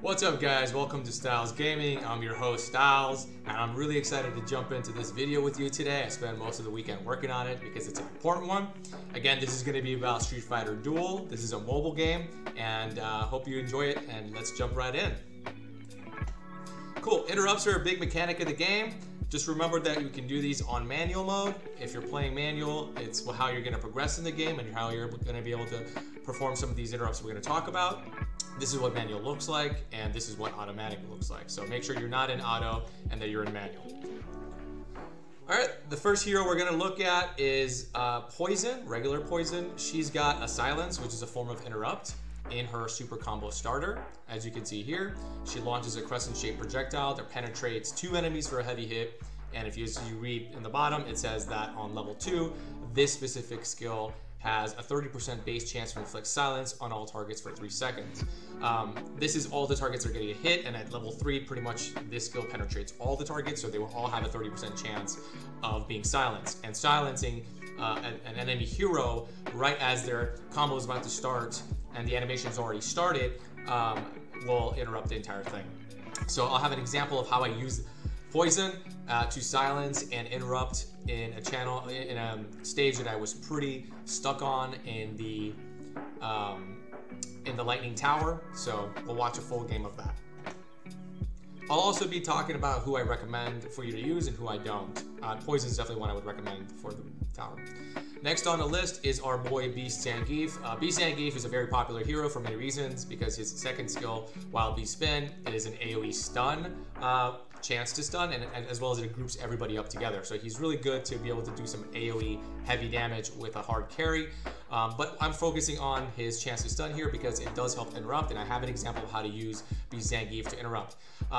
What's up guys, welcome to Styles Gaming. I'm your host Styles and I'm really excited to jump into this video with you today. I spent most of the weekend working on it because it's an important one. Again, this is going to be about Street Fighter Duel. This is a mobile game and hope you enjoy it, and let's jump right in. Cool, interrupts are a big mechanic of the game. Just remember that you can do these on manual mode. If you're playing manual, it's how you're going to progress in the game and how you're going to be able to perform some of these interrupts we're going to talk about. This is what manual looks like, and this is what automatic looks like. So make sure you're not in auto and that you're in manual. Alright, the first hero we're going to look at is Poison, regular Poison. She's got a silence, which is a form of interrupt, in her super combo starter. As you can see here, she launches a crescent-shaped projectile that penetrates 2 enemies for a heavy hit. And if you read in the bottom, it says that on level 2, this specific skill has a 30% base chance to inflict silence on all targets for 3 seconds. This is all the targets are getting a hit, and at level 3, pretty much this skill penetrates all the targets, so they will all have a 30% chance of being silenced. And silencing an enemy hero right as their combo is about to start and the animation has already started will interrupt the entire thing. So I'll have an example of how I use Poison to silence and interrupt in a channel, in a stage that I was pretty stuck on in the Lightning Tower. So we'll watch a full game of that. I'll also be talking about who I recommend for you to use and who I don't. Poison is definitely one I would recommend for the tower. Next on the list is our boy Beast Zangief. Beast Zangief is a very popular hero for many reasons, because his second skill, Wild Beast Spin, is an AoE stun, chance to stun, and as well as it groups everybody up together. So he's really good to be able to do some AoE heavy damage with a hard carry. But I'm focusing on his chance to stun here because it does help interrupt, and I have an example of how to use Beast Zangief to interrupt.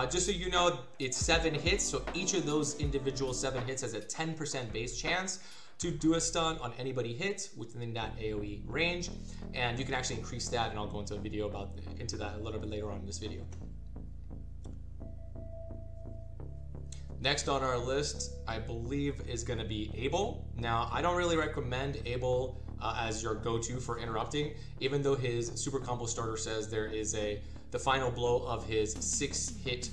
Just so you know, it's 7 hits, so each of those individual 7 hits has a 10% base chance to do a stun on anybody hit within that AoE range, and you can actually increase that, and I'll go into a video into that a little bit later on in this video. Next on our list, I believe, is going to be Abel. Now, I don't really recommend Abel as your go-to for interrupting, even though his super combo starter says there is the final blow of his 6-hit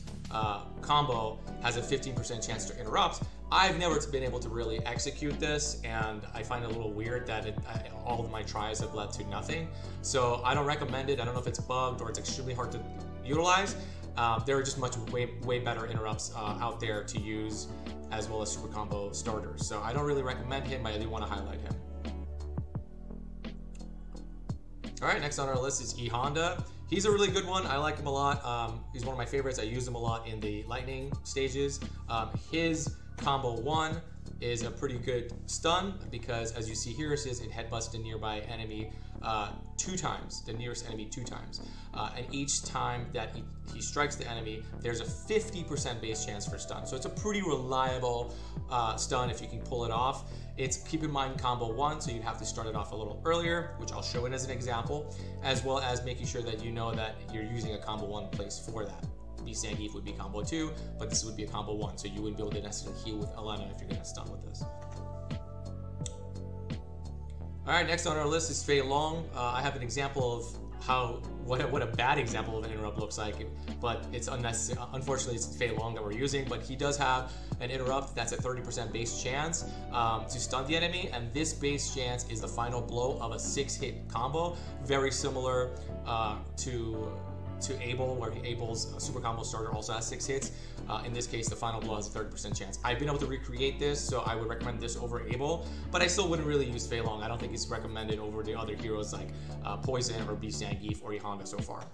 combo has a 15% chance to interrupt. I've never been able to really execute this, and I find it a little weird that all of my tries have led to nothing. So I don't recommend it. I don't know if it's bugged or it's extremely hard to utilize. There are just way better interrupts out there to use, as well as super combo starters. So I don't really recommend him, but I do want to highlight him. All right, next on our list is E Honda. He's a really good one. I like him a lot. He's one of my favorites. I use him a lot in the lightning stages. His combo 1 is a pretty good stun because, as you see here, it says it headbutts the nearby enemy 2 times, the nearest enemy 2 times. And each time that he strikes the enemy, there's a 50% base chance for stun. So it's a pretty reliable stun if you can pull it off. Keep in mind combo 1, so you'd have to start it off a little earlier, which I'll show it as an example, as well as making sure that you know that you're using a combo 1 place for that. Beast Zangief would be combo 2, but this would be a combo 1, so you wouldn't be able to necessarily heal with Elena if you're going to stun with this. Alright, next on our list is Fei Long. I have an example of what a bad example of an interrupt looks like, but it's unnecessary. Unfortunately, it's Fei Long that we're using, but he does have an interrupt that's a 30% base chance to stun the enemy, and this base chance is the final blow of a 6-hit combo, very similar to Abel, where Abel's super combo starter also has 6 hits. In this case, the final blow has a 30% chance. I've been able to recreate this, so I would recommend this over Abel, but I still wouldn't really use Fei Long. I don't think it's recommended over the other heroes like Poison or Beast Zangief or E Honda so far.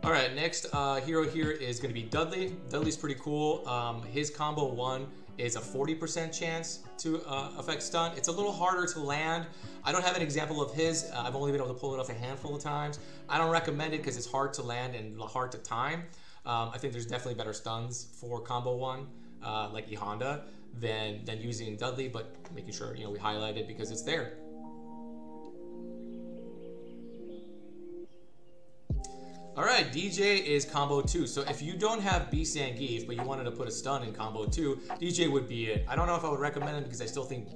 Alright, next hero here is going to be Dudley. Dudley's pretty cool. His combo 1 is a 40% chance to affect stun. It's a little harder to land. I don't have an example of his. I've only been able to pull it off a handful of times. I don't recommend it because it's hard to land and hard to time. I think there's definitely better stuns for combo 1, like E Honda, than using Dudley, but making sure we highlight it because it's there. All right, Dee Jay is combo 2. So if you don't have B Zangief, but you wanted to put a stun in combo 2, Dee Jay would be it. I don't know if I would recommend him because I still think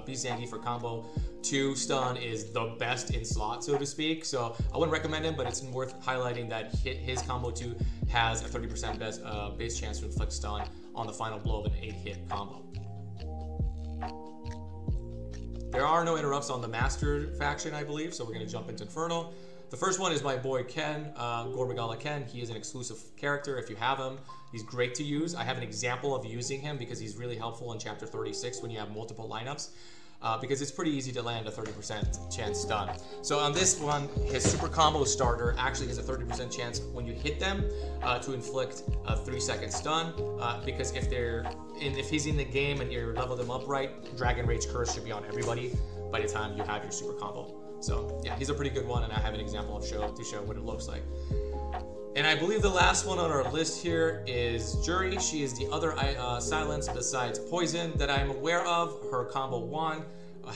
B Zangief for combo 2 stun is the best in slot, so to speak. So I wouldn't recommend him, but it's worth highlighting that his combo 2 has a 30% base chance to inflict stun on the final blow of an 8-hit combo. There are no interrupts on the Master faction, I believe, so we're going to jump into Infernal. The first one is my boy Ken, Gore Megala Ken. He is an exclusive character. If you have him, he's great to use. I have an example of using him because he's really helpful in Chapter 36 when you have multiple lineups. Because it's pretty easy to land a 30% chance stun. So on this one, his super combo starter actually has a 30% chance when you hit them to inflict a 3-second stun. Because if he's in the game and you level them up right, Dragon Rage Curse should be on everybody by the time you have your super combo. So yeah, he's a pretty good one, and I have an example to show what it looks like. And I believe the last one on our list here is Juri. She is the other silence besides Poison that I'm aware of. Her combo 1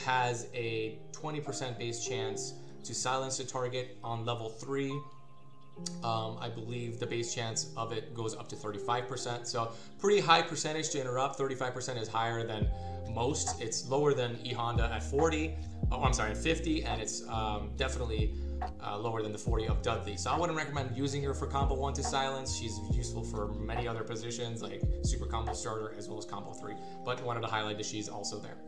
has a 20% base chance to silence the target on level 3. I believe the base chance of it goes up to 35%. So pretty high percentage to interrupt. 35% is higher than most. It's lower than E Honda at 40. Oh, I'm sorry, at 50, and it's definitely lower than the 40 of Dudley. So I wouldn't recommend using her for combo 1 to silence. She's useful for many other positions like super combo starter as well as combo 3. But wanted to highlight that she's also there.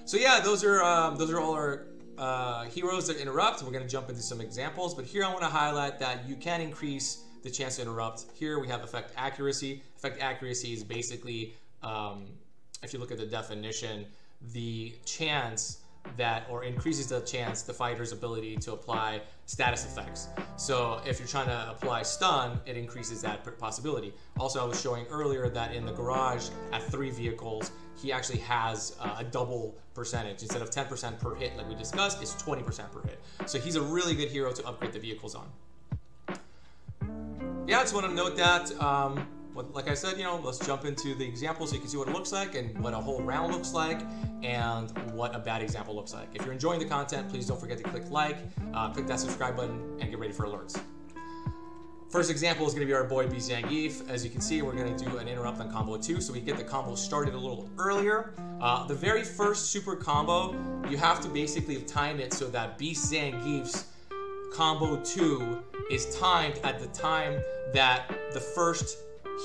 So yeah, those are all our heroes that interrupt. We're going to jump into some examples, but here I want to highlight that you can increase the chance to interrupt. Here we have effect accuracy. Effect accuracy is basically, if you look at the definition, the chance that, or increases the chance, the fighter's ability to apply status effects. So if you're trying to apply stun, it increases that possibility. Also, I was showing earlier that in the garage at 3 vehicles, he actually has a double percentage. Instead of 10% per hit like we discussed, it's 20% per hit. So he's a really good hero to upgrade the vehicles on. Yeah, I just want to note that, like I said, let's jump into the example so you can see what it looks like and what a whole round looks like and what a bad example looks like. If you're enjoying the content, please don't forget to click like, click that subscribe button, and get ready for alerts. First example is going to be our boy B Zangief. As you can see, we're going to do an interrupt on combo 2, so we get the combo started a little earlier. The very first super combo, you have to basically time it so that B Zangief's combo 2 is timed at the time that the first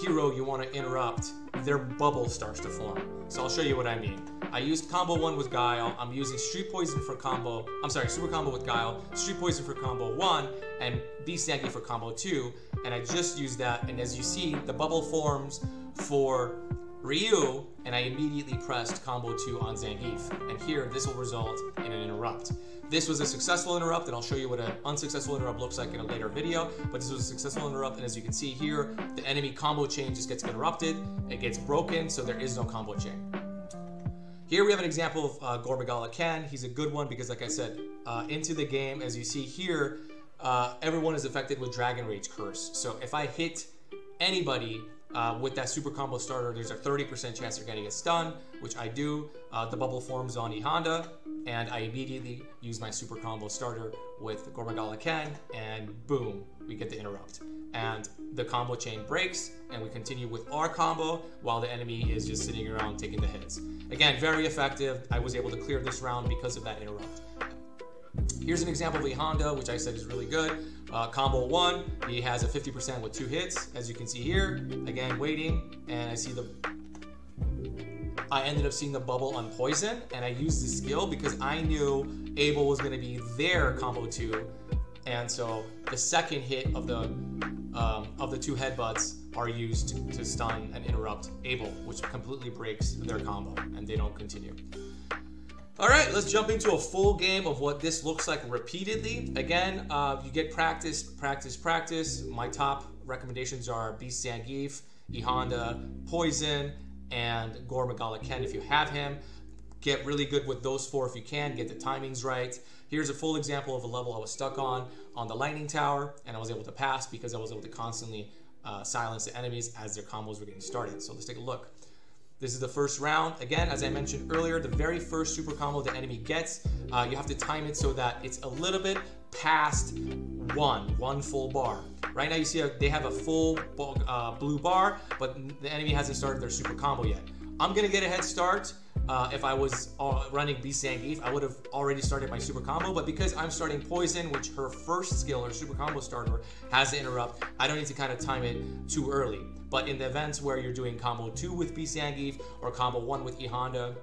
hero you want to interrupt, their bubble starts to form. So I'll show you what I mean. I used combo 1 with Guile. I'm using Street Poison for combo, super combo with Guile, Street Poison for combo 1, and B Zangief for combo 2. And I just used that, and as you see, the bubble forms for Ryu, and I immediately pressed combo 2 on Zangief. And here, this will result in an interrupt. This was a successful interrupt, and I'll show you what an unsuccessful interrupt looks like in a later video, but this was a successful interrupt, and as you can see here, the enemy combo chain just gets interrupted, it gets broken, so there is no combo chain. Here we have an example of Gore Megala Ken. He's a good one because, like I said, into the game, as you see here, everyone is affected with Dragon Rage Curse. So if I hit anybody with that super combo starter, there's a 30% chance they're getting a stun, which I do. The bubble forms on E Honda, and I immediately use my super combo starter with Gore Megala Ken, and boom, we get the interrupt. And the combo chain breaks, and we continue with our combo while the enemy is just sitting around taking the hits. Again, very effective. I was able to clear this round because of that interrupt. Here's an example of E Honda, which I said is really good. Combo 1, he has a 50% with 2 hits, as you can see here. Again, waiting, and I ended up seeing the bubble on Poison, and I used the skill because I knew Abel was going to be their combo 2, and so the second hit of the 2 headbutts are used to stun and interrupt Abel, which completely breaks their combo, and they don't continue. All right, let's jump into a full game of what this looks like repeatedly. Again, you get practice, practice, practice. My top recommendations are B Zangief, E Honda, Poison, and Gore Megala Ken if you have him. Get really good with those 4 if you can, get the timings right. Here's a full example of a level I was stuck on the Lightning Tower, and I was able to pass because I was able to constantly silence the enemies as their combos were getting started. So let's take a look. This is the first round. Again, as I mentioned earlier, the very first super combo the enemy gets, you have to time it so that it's a little bit past one full bar. Right now you see they have a full blue bar, but the enemy hasn't started their super combo yet. I'm gonna get a head start. If I was running B Zangief, I would have already started my super combo, but because I'm starting Poison, which her first skill, her super combo starter, has to interrupt, I don't need to kind of time it too early. But in the events where you're doing combo 2 with B Zangief or combo 1 with E Honda,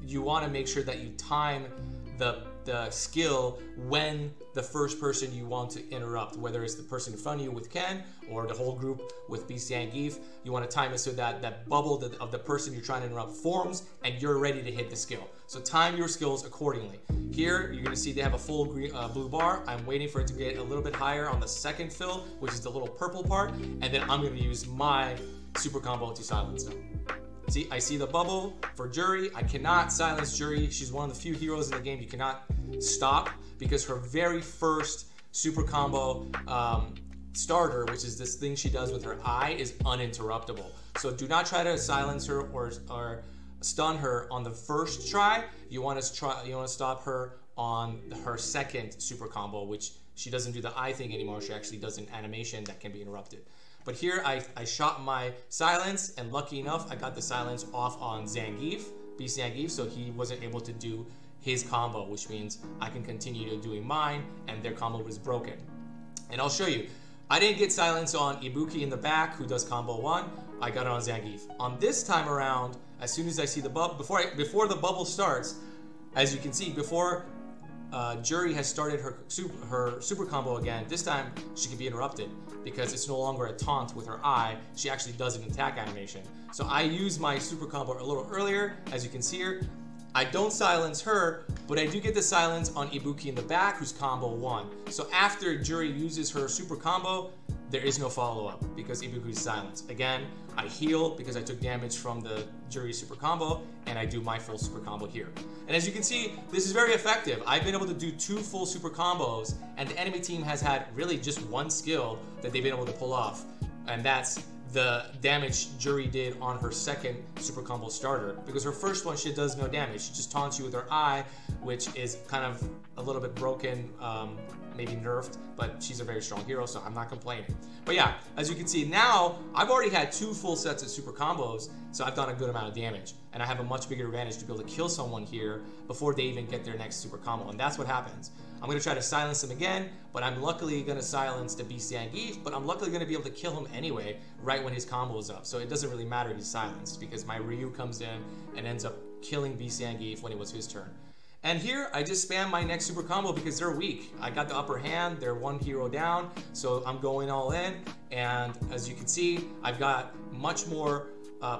you want to make sure that you time the skill when the first person you want to interrupt, whether it's the person in front of you with Ken or the whole group with B Zangief. You want to time it so that that bubble of the person you're trying to interrupt forms and you're ready to hit the skill. So time your skills accordingly. Here you're going to see they have a full blue bar. I'm waiting for it to get a little bit higher on the second fill, which is the little purple part, and then I'm going to use my super combo to silence them. See, I see the bubble for Juri. I cannot silence Juri. She's one of the few heroes in the game you cannot stop because her very first super combo starter, which is this thing she does with her eye, is uninterruptible. So do not try to silence her or stun her on the first try. You want to stop her on her second super combo, which she doesn't do the eye thing anymore. She actually does an animation that can be interrupted. But here I shot my silence, and lucky enough, I got the silence off on Zangief, B Zangief, so he wasn't able to do his combo, which means I can continue to doing mine, and their combo was broken. And I'll show you. I didn't get silence on Ibuki in the back, who does combo 1. I got it on Zangief. On this time around, as soon as I see the bubble, before the bubble starts, as you can see, before Juri has started her super combo again, this time she can be interrupted because it's no longer a taunt with her eye. She actually does an attack animation. So I use my super combo a little earlier, as you can see here. I don't silence her, but I do get the silence on Ibuki in the back, who's combo 1. So after Juri uses her super combo, there is no follow-up because Ibuki's silenced. Again, I heal because I took damage from the Juri super combo, and I do my full super combo here. And as you can see, this is very effective. I've been able to do 2 full super combos, and the enemy team has had really just one skill that they've been able to pull off, and that's the damage Juri did on her second super combo starter, because her first one, she does no damage. She just taunts you with her eye, which is kind of a little bit broken, maybe nerfed, but she's a very strong hero, so I'm not complaining. But yeah, as you can see now, I've already had 2 full sets of super combos, so I've done a good amount of damage, and I have a much bigger advantage to be able to kill someone here before they even get their next super combo, and that's what happens. I'm going to try to silence him again, but I'm luckily going to silence the B Zangief, but I'm luckily going to be able to kill him anyway right when his combo is up. So it doesn't really matter he's silenced because my Ryu comes in and ends up killing B Zangief when it was his turn. And here I just spam my next super combo because they're weak. I got the upper hand, they're 1 hero down, so I'm going all in. And as you can see, I've got much more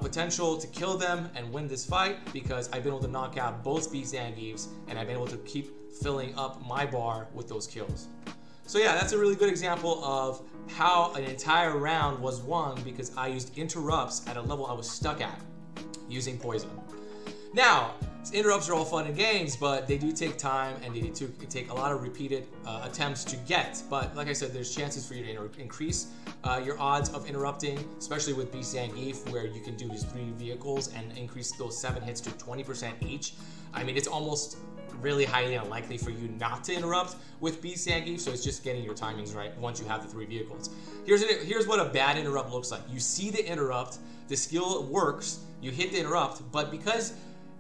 potential to kill them and win this fight because I've been able to knock out both B Zangiefs and I've been able to keep filling up my bar with those kills. So yeah, that's a really good example of how an entire round was won because I used interrupts at a level I was stuck at using Poison. Now, interrupts are all fun and games, but they do take time and they do take a lot of repeated attempts to get. But like I said, there's chances for you to increase your odds of interrupting, especially with B Zangief, where you can do his 3 vehicles and increase those 7 hits to 20% each. I mean, it's almost really highly unlikely for you not to interrupt with B Zangief, so it's just getting your timings right once you have the 3 vehicles. Here's what a bad interrupt looks like. You see the interrupt, the skill works, you hit the interrupt, but because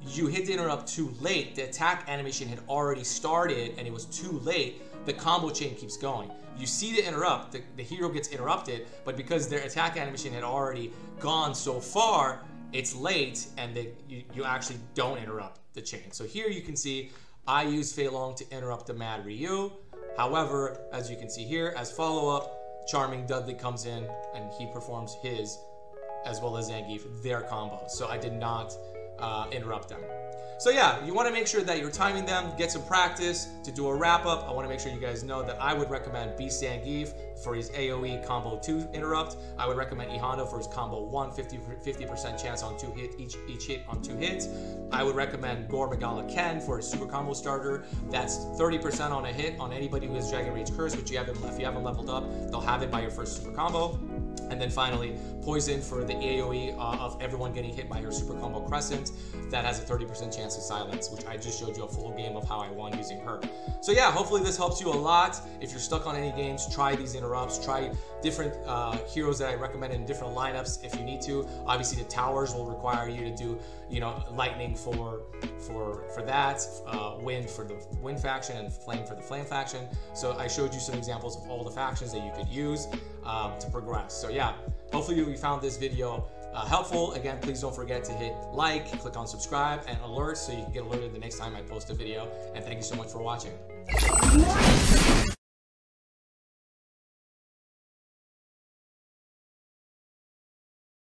you hit the interrupt too late, the attack animation had already started and it was too late, the combo chain keeps going. You see the interrupt, the hero gets interrupted, but because their attack animation had already gone so far, it's late and you actually don't interrupt the chain. So here you can see I use Fei Long to interrupt the Mad Ryu. However, as you can see here, as follow-up, Charming Dudley comes in and he performs his, as well as Zangief, their combos. So I did not interrupt them. So yeah, you want to make sure that you're timing them, get some practice. To do a wrap-up, I want to make sure you guys know that I would recommend B Zangief for his AoE combo 2 interrupt. I would recommend E Honda for his combo 1, 50% chance on 2 hits, each hit on 2 hits. I would recommend Gore Megala Ken for his super combo starter. That's 30% on a hit on anybody who has Dragon Rage Curse, which if you haven't leveled up, they'll have it by your first super combo. And then finally, Poison for the AoE of everyone getting hit by her super combo Crescent. That has a 30% chance to silence, which I just showed you a full game of how I won using her. So yeah, hopefully this helps you a lot. If you're stuck on any games, try these interrupts. Try different heroes that I recommend in different lineups if you need to. Obviously, the towers will require you to do, you know, lightning for that, wind for the wind faction, and flame for the flame faction. So I showed you some examples of all the factions that you could use to progress. So yeah, hopefully you found this video helpful. Again, please don't forget to hit like, click on subscribe and alerts so you can get alerted the next time I post a video. And thank you so much for watching.